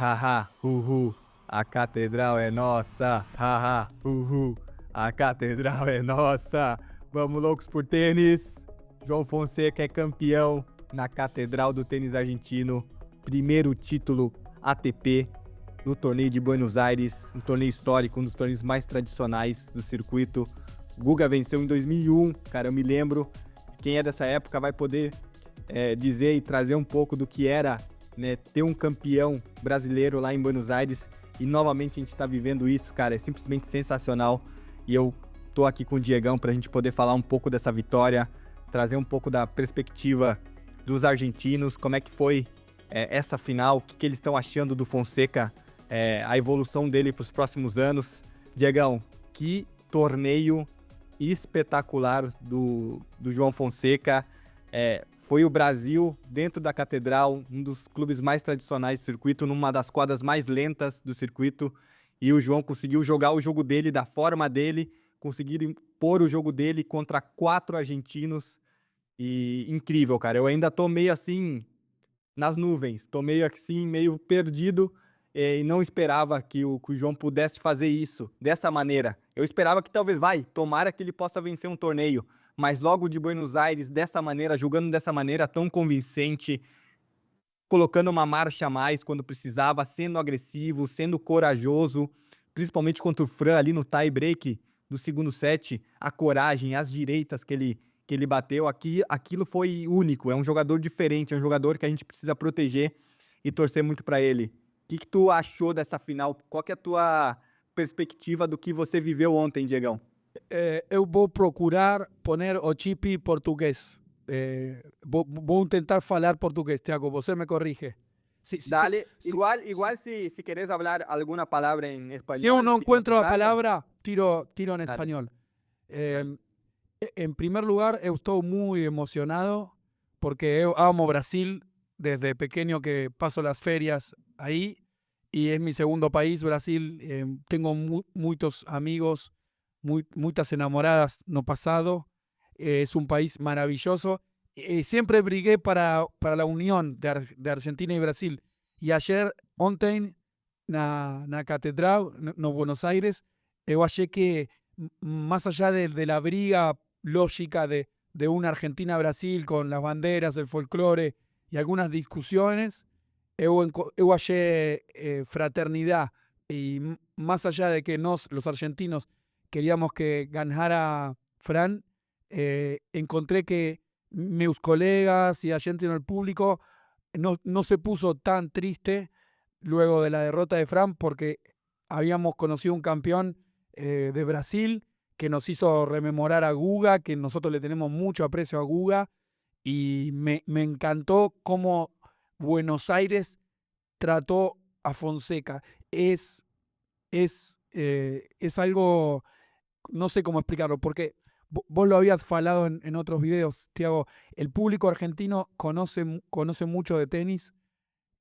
Haha, uhu, a catedral é nossa. Haha, uhu, a catedral é nossa. Vamos loucos por tênis. João Fonseca é campeão na Catedral do Tênis Argentino. Primeiro título ATP no torneio de Buenos Aires, um torneio histórico, um dos torneios mais tradicionais do circuito. Guga venceu em 2001, cara, eu me lembro. Quem é dessa época vai poder dizer e trazer um pouco do que era, né, ter um campeão brasileiro lá em Buenos Aires. E novamente a gente tá vivendo isso, cara, é simplesmente sensacional. E eu tô aqui com o Diegão pra gente poder falar um pouco dessa vitória, trazer um pouco da perspectiva dos argentinos, como é que foi essa final, o que eles estão achando do Fonseca, a evolução dele para os próximos anos. Diegão, que torneio espetacular do João Fonseca. Foi o Brasil dentro da Catedral, um dos clubes mais tradicionais do circuito, numa das quadras mais lentas do circuito, e o João conseguiu jogar o jogo dele da forma dele, conseguir impor o jogo dele contra 4 argentinos, e incrível, cara. Eu ainda tô meio assim nas nuvens, tô meio assim, meio perdido, e não esperava que o João pudesse fazer isso dessa maneira. Eu esperava que talvez, tomara que ele possa vencer um torneio, mas logo de Buenos Aires, dessa maneira, jogando dessa maneira tão convincente, colocando uma marcha a mais quando precisava, sendo agressivo, sendo corajoso, principalmente contra o Fran ali no tie break do segundo set, a coragem, as direitas que ele bateu, aquilo foi único, é um jogador diferente, é um jogador que a gente precisa proteger e torcer muito para ele. O que tu achou dessa final? Qual que é a tua perspectiva do que você viveu ontem, Diegão? Eu vou procurar poner o chip português. Vou tentar falar português, Tiago, você me corrige. Dale, igual si querés hablar alguna palabra en Si eu español, no encuentro a neutral, palavra, tiro en dale, español. dale. En primer lugar, eu estou muy emocionado porque eu amo Brasil desde pequeño que paso las ferias ahí y es mi segundo país, Brasil. Tengo muchos amigos, muchas enamoradas no pasado. Es un país maravilloso. Siempre brigué para la unión de Argentina y Brasil. Y ayer, ontem, na Catedral, no Buenos Aires, eu achei que más allá de la briga lógica de una Argentina-Brasil con las banderas, el folclore y algunas discusiones, eu achei fraternidad. Y más allá de que los argentinos, queríamos que ganara Fran, encontré que meus colegas y la gente en el público no se puso tan triste luego de la derrota de Fran porque habíamos conocido un campeón de Brasil que nos hizo rememorar a Guga, que nosotros le tenemos mucho aprecio a Guga, y me encantó cómo Buenos Aires trató a Fonseca. Es algo, no sé cómo explicarlo, porque vos lo habías falado en otros videos, Tiago. El público argentino conoce mucho de tenis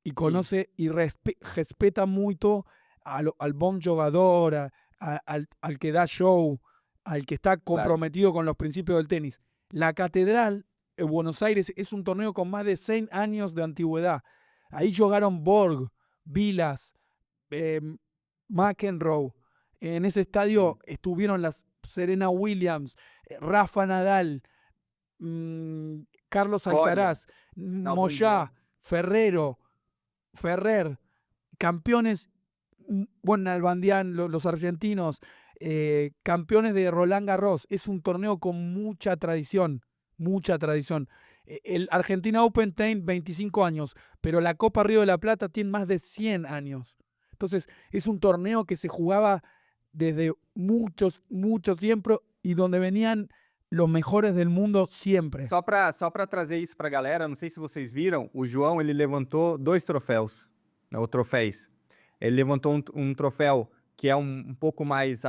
y Sim, conoce y respeta mucho al buen jugador, al que da show, al que está claro. comprometido con los principios del tenis. La Catedral en Buenos Aires es un torneo con más de 100 años de antigüedad. Ahí jugaron Borg, Vilas, eh, McEnroe. En ese estadio Sim, estuvieron las Serena Williams, Rafa Nadal, Carlos Coria, Alcaraz, Nalbandian. Moyá, Ferrer, campeones, bueno, Nalbandián, los argentinos, campeones de Roland Garros. Es un torneo con mucha tradición, mucha tradición. El Argentina Open tiene 25 años, pero la Copa Río de la Plata tiene más de 100 años. Entonces, es un torneo que se jugaba desde mucho tiempo y donde venían los mejores del mundo siempre. Só pra trazer isso pra galera, não sei se vocês viram, o João, ele levantou 2 troféus, né, ou troféus. Ele levantou um troféu que é um pouco mais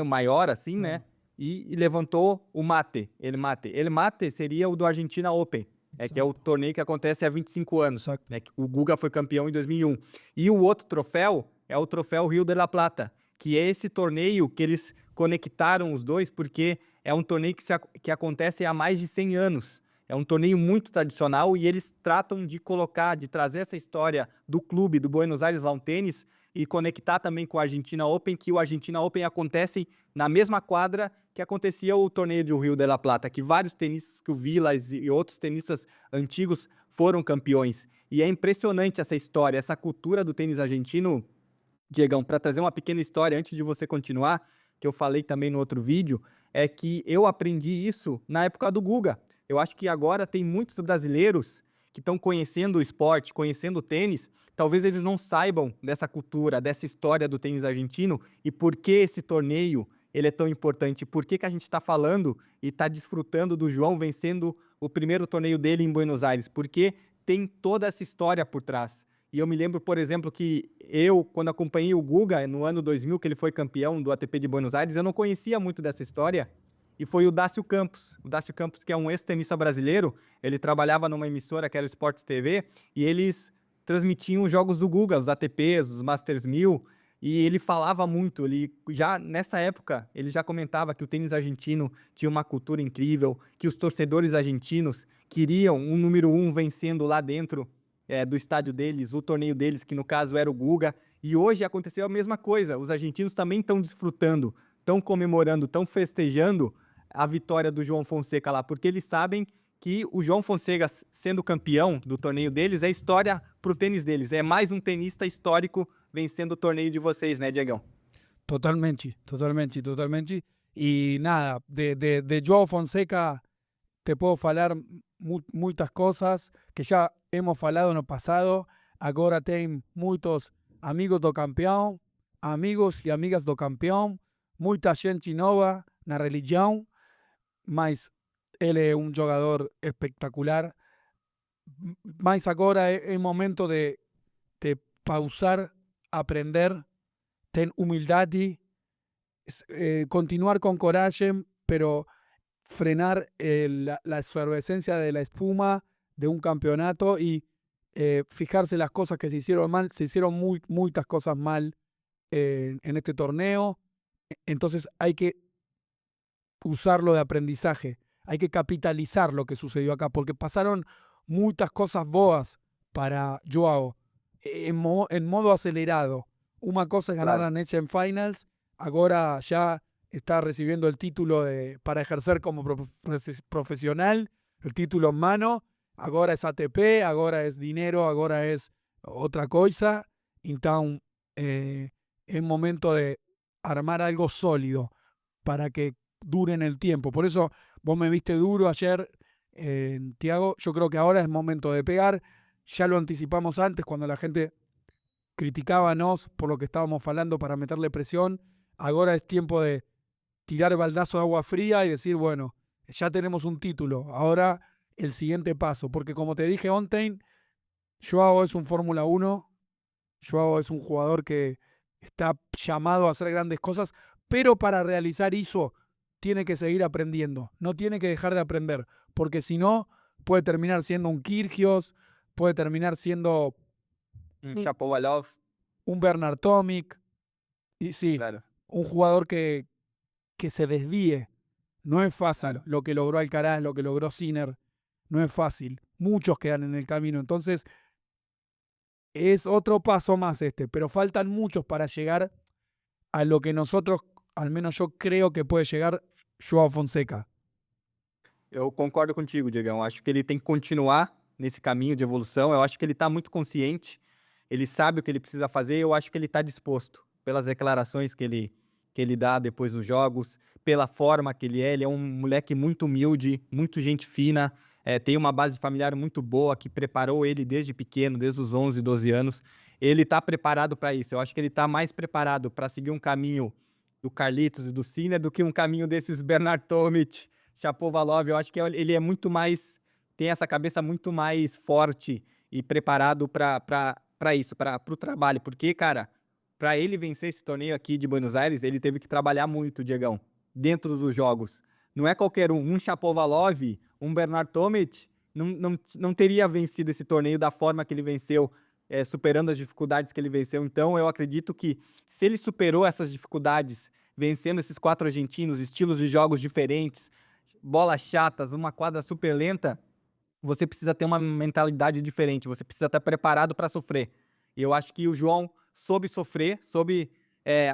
maior, assim, né? E levantou o mate, ele mate. Ele mate seria o do Argentina Open, que é o Exacto. torneio que acontece há 25 anos, Exacto. né? Que o Guga foi campeão em 2001. E o outro troféu é o troféu Rio de la Plata, que é esse torneio que eles conectaram os dois, porque é um torneio que acontece há mais de 100 anos. É um torneio muito tradicional e eles tratam de colocar, de trazer essa história do clube, do Buenos Aires Lawn Tennis e conectar também com o Argentina Open, que o Argentina Open acontece na mesma quadra que acontecia o torneio do Rio de la Plata, que vários tenistas, que o Vilas e outros tenistas antigos foram campeões. E é impressionante essa história, essa cultura do tênis argentino, Diegão, para trazer uma pequena história antes de você continuar, que eu falei também no outro vídeo, é que eu aprendi isso na época do Guga. Eu acho que agora tem muitos brasileiros que estão conhecendo o esporte, conhecendo o tênis, talvez eles não saibam dessa cultura, dessa história do tênis argentino e por que esse torneio ele é tão importante, por que a gente está falando e está desfrutando do João vencendo o primeiro torneio dele em Buenos Aires, porque tem toda essa história por trás. E eu me lembro, por exemplo, que eu, quando acompanhei o Guga no ano 2000, que ele foi campeão do ATP de Buenos Aires, eu não conhecia muito dessa história, e foi o Dácio Campos. O Dácio Campos, que é um ex-tenista brasileiro, ele trabalhava numa emissora que era o Sports TV, e eles transmitiam os jogos do Guga, os ATPs, os Masters 1000, e ele falava muito, ele já nessa época, ele já comentava que o tênis argentino tinha uma cultura incrível, que os torcedores argentinos queriam um número 1 vencendo lá dentro do estádio deles, o torneio deles, que no caso era o Guga, e hoje aconteceu a mesma coisa, os argentinos também estão desfrutando, estão comemorando, estão festejando a vitória do João Fonseca lá, porque eles sabem que o João Fonseca sendo campeão do torneio deles é história pro tênis deles, é mais um tenista histórico vencendo o torneio de vocês, né, Diegão? Totalmente, totalmente, totalmente. Y nada, de Joao Fonseca te puedo falar muchas cosas que ya hemos falado en el pasado. Agora tem muitos amigos do campeão, amigos e amigas do campeão, muita gente nova na religião, mas ele é um jogador espectacular. Mas agora é momento de pausar, aprender, ter humildade, continuar con coraje, pero frenar la efervescencia de la espuma de un campeonato y fijarse las cosas que se hicieron mal. Se hicieron muchas cosas mal en este torneo, entonces hay que usarlo de aprendizaje, hay que capitalizar lo que sucedió acá, porque pasaron muchas cosas boas para Joao en modo acelerado. Una cosa es ganar Claro. la Nation Finals, ahora ya está recibiendo el título para ejercer como profesional, el título en mano, ahora es ATP, ahora es dinero, ahora es otra cosa. Então, es momento de armar algo sólido para que dure en el tiempo. Por eso vos me viste duro ayer, Thiago. Yo creo que ahora es momento de pegar. Ya lo anticipamos antes cuando la gente criticábamos por lo que estábamos hablando para meterle presión. Ahora es tiempo de tirar baldazo de agua fría y decir, bueno, ya tenemos un título. Ahora el siguiente paso. Porque como te dije ontem, Joao es un Fórmula 1. Joao es un jugador que está llamado a hacer grandes cosas, pero para realizar eso tiene que seguir aprendiendo. No tiene que dejar de aprender, porque si no, puede terminar siendo un Kyrgios, puede terminar siendo Shapovalov, un Bernard Tomic, y sí, claro. un jugador que se desvíe. No es fácil Claro. lo que logró Alcaraz, lo que logró Sinner. No es fácil. Muchos quedan en el camino. Entonces, es otro paso más pero faltan muchos para llegar a lo que nosotros, al menos yo creo que puede llegar Joao Fonseca. Eu concordo contigo, Diegão. Acho que ele tem que continuar nesse caminho de evolução. Eu acho que ele está muito consciente, ele sabe o que ele precisa fazer e eu acho que ele está disposto pelas declarações que ele dá depois dos jogos, pela forma que ele é. Ele é um moleque muito humilde, muito gente fina, tem uma base familiar muito boa que preparou ele desde pequeno, desde os 11, 12 anos. Ele está preparado para isso. Eu acho que ele está mais preparado para seguir um caminho do Carlitos e do Sinner do que um caminho desses Bernard Tomic, Shapovalov. Eu acho que ele é muito mais, tem essa cabeça muito mais forte e preparado para isso, para o trabalho. Porque, cara, para ele vencer esse torneio aqui de Buenos Aires, ele teve que trabalhar muito, Diegão, dentro dos jogos. Não é qualquer um Shapovalov, um Bernard Tomic, não teria vencido esse torneio da forma que ele venceu, superando as dificuldades que ele venceu. Então, eu acredito que se ele superou essas dificuldades, vencendo esses 4 argentinos, estilos de jogos diferentes, bolas chatas, uma quadra super lenta, você precisa ter uma mentalidade diferente, você precisa estar preparado para sofrer. E eu acho que o João soube sofrer, soube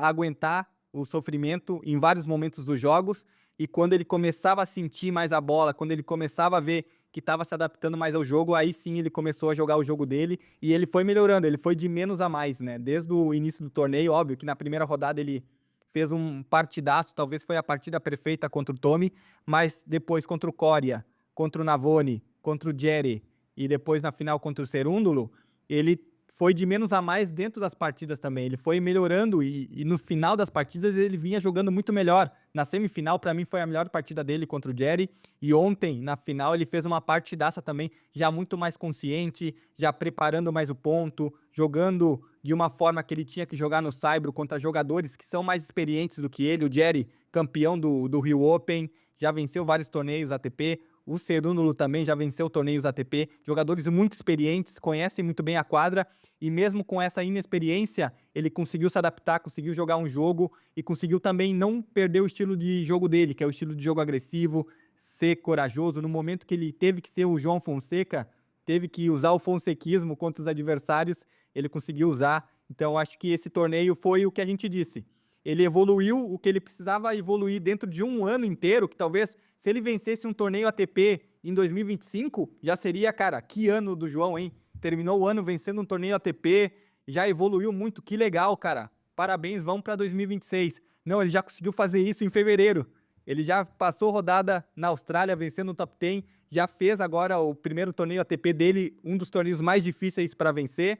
aguentar o sofrimento em vários momentos dos jogos, e quando ele começava a sentir mais a bola, quando ele começava a ver que estava se adaptando mais ao jogo, aí sim ele começou a jogar o jogo dele, e ele foi melhorando, ele foi de menos a mais, né? Desde o início do torneio, óbvio que na primeira rodada ele fez um partidaço, talvez foi a partida perfeita contra o Tommy, mas depois contra o Coria, contra o Navone, contra o Jerry e depois na final contra o Cerúndulo, ele foi de menos a mais dentro das partidas também. Ele foi melhorando e no final das partidas ele vinha jogando muito melhor. Na semifinal, para mim, foi a melhor partida dele contra o Jerry. E ontem, na final, ele fez uma partidaça também, já muito mais consciente, já preparando mais o ponto, jogando de uma forma que ele tinha que jogar no Saibro contra jogadores que são mais experientes do que ele. O Jerry, campeão do Rio Open, já venceu vários torneios ATP. O Cerúndulo também já venceu torneios ATP, jogadores muito experientes, conhecem muito bem a quadra, e mesmo com essa inexperiência, ele conseguiu se adaptar, conseguiu jogar um jogo e conseguiu também não perder o estilo de jogo dele, que é o estilo de jogo agressivo, ser corajoso. No momento que ele teve que ser o João Fonseca, teve que usar o fonsequismo contra os adversários, ele conseguiu usar. Então, acho que esse torneio foi o que a gente disse. Ele evoluiu o que ele precisava evoluir dentro de um ano inteiro, que talvez se ele vencesse um torneio ATP em 2025, já seria, cara, que ano do João, hein? Terminou o ano vencendo um torneio ATP, já evoluiu muito, que legal, cara. Parabéns, vamos para 2026. Não, ele já conseguiu fazer isso em fevereiro. Ele já passou rodada na Austrália, vencendo o top 10, já fez agora o primeiro torneio ATP dele, um dos torneios mais difíceis para vencer,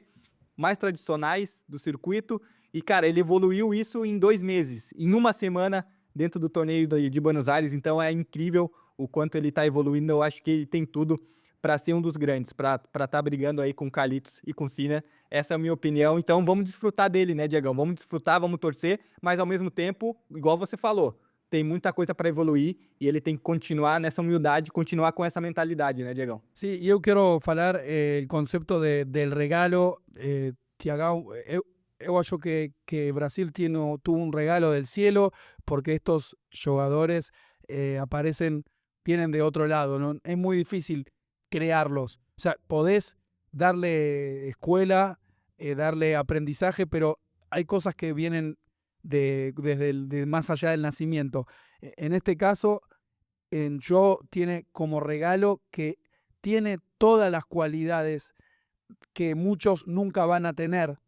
mais tradicionais do circuito. E, cara, ele evoluiu isso em 2 meses, em uma semana, dentro do torneio de Buenos Aires. Então é incrível o quanto ele está evoluindo. Eu acho que ele tem tudo para ser um dos grandes, para estar brigando aí com o Carlitos e com o Sinner. Essa é a minha opinião. Então vamos desfrutar dele, né, Diegão? Vamos desfrutar, vamos torcer, mas ao mesmo tempo, igual você falou, tem muita coisa para evoluir e ele tem que continuar nessa humildade, continuar com essa mentalidade, né, Diegão? Sí, yo quiero falar el concepto del regalo, Tiagão. Eu acho que Brasil tuvo un regalo del cielo porque estos jugadores aparecen, vienen de otro lado, ¿no? Es muy difícil crearlos. O sea, podés darle escuela, darle aprendizaje, pero hay cosas que vienen de más allá del nacimiento. En este caso, en Joe tiene como regalo que tiene todas las cualidades que muchos nunca van a tener.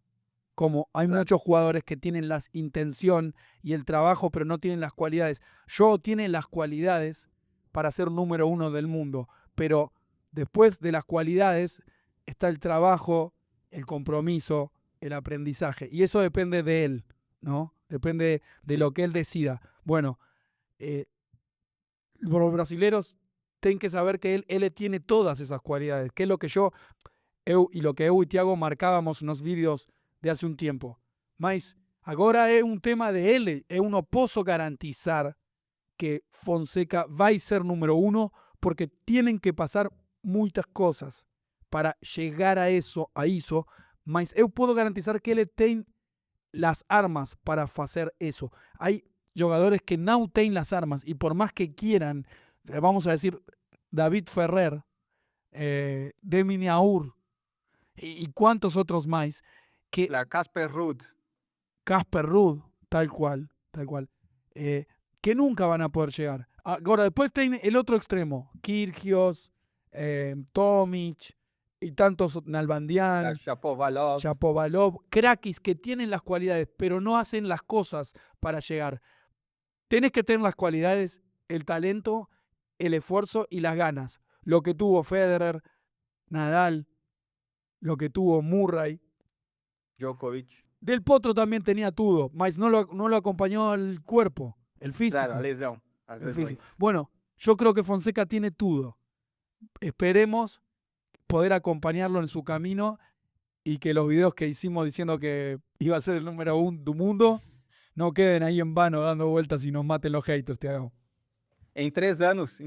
Como hay Claro. muchos jugadores que tienen la intención y el trabajo, pero no tienen las cualidades. Joe tiene las cualidades para ser número 1 del mundo, pero después de las cualidades está el trabajo, el compromiso, el aprendizaje. Y eso depende de él, ¿no? Depende de lo que él decida. Bueno, los brasileros tienen que saber que él tiene todas esas cualidades, que es lo que y lo que eu y Thiago marcábamos nos vídeos de hace un tiempo. Mas agora é un tema de él, eu não posso garantizar que Fonseca vai ser número 1 porque tienen que pasar muchas cosas para llegar a eso, mas eu puedo garantizar que ele tem las armas para hacer eso. Hay jugadores que no tienen las armas y por más que quieran, vamos a decir, David Ferrer, Demi Aur y cuántos otros más, que La Casper Ruud. Casper Ruud, tal cual, que nunca van a poder llegar. Ahora, después tiene el otro extremo, Kyrgios, Tomic y tantos, Nalbandian, Shapovalov. Shapovalov, craquis que tienen las cualidades, pero no hacen las cosas para llegar. Tenés que tener las cualidades, el talento, el esfuerzo y las ganas. Lo que tuvo Federer, Nadal, lo que tuvo Murray. Djokovic. Del Potro también tenía todo, mas no lo acompañó el cuerpo, el físico. Claro, a lesão. As El lesões. físico. Bueno, yo creo que Fonseca tiene todo. Esperemos poder acompañarlo en su camino y que los videos que hicimos diciendo que iba a ser el número 1 del mundo no queden ahí en vano dando vueltas y nos maten los haters, Thiago. Em 3 anos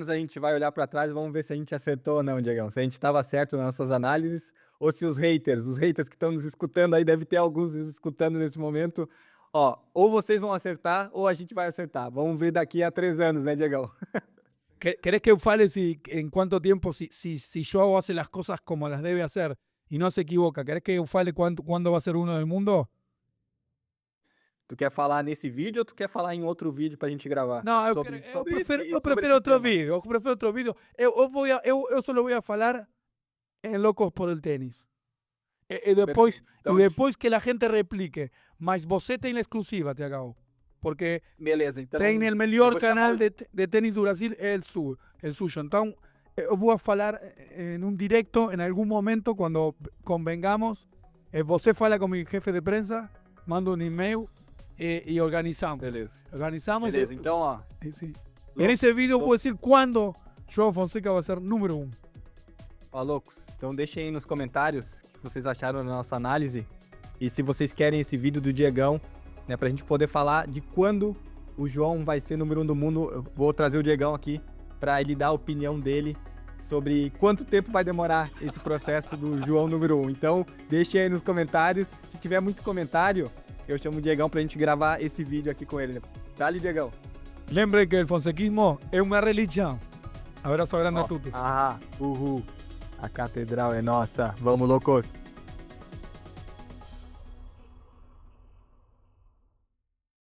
a gente vai olhar para trás e vamos ver se a gente acertou ou não, Diegão. Se a gente estava certo nas nossas análises ou se os haters que estão nos escutando aí, deve ter alguns nos escutando nesse momento, ó, ou vocês vão acertar ou a gente vai acertar. Vamos ver daqui a 3 anos, né, Diegão? ¿Querés que eu fale en cuánto tiempo, si Joao hace las cosas como las debe hacer y no se equivoca? ¿Querés que eu fale cuándo va a ser uno del mundo? Tu quer falar nesse vídeo ou tu quer falar em outro vídeo pra gente gravar? Não, eu, Sobre, eu sobre prefiro, esse, eu sobre prefiro esse outro tema. vídeo. Eu prefiro outro vídeo. Eu só vou falar em Locos por el Tenis. E depois, Perfeito. Então, depois que a gente replique. Mas você tem a exclusiva, Tiagão. Porque beleza, então tem o eu melhor vou canal chamar de tênis do Brasil, é o suyo. Então, eu vou falar em um directo, em algum momento, quando convengamos. Você fala com meu jefe de prensa, manda um e-mail e organizamos. Beleza. Organizamos. Beleza, então, ó. Sí. En ese vídeo puedo decir cuándo Joao Fonseca va a ser número 1. Ó, loucos, então deixem aí nos comentários o que vocês acharam da nossa análise. E se vocês querem esse vídeo do Diegão, né, pra gente poder falar de quando o João vai ser número 1 do mundo, eu vou trazer o Diegão aqui pra ele dar a opinião dele sobre quanto tempo vai demorar esse processo do João número 1. Então, deixem aí nos comentários. Se tiver muito comentário, eu chamo o Diegão pra gente gravar esse vídeo aqui com ele. Dale, Diegão. Lembre que el fonsequismo es una religión. Abrazo grande a Ó, todos. a catedral é nossa. Vamos, loucos.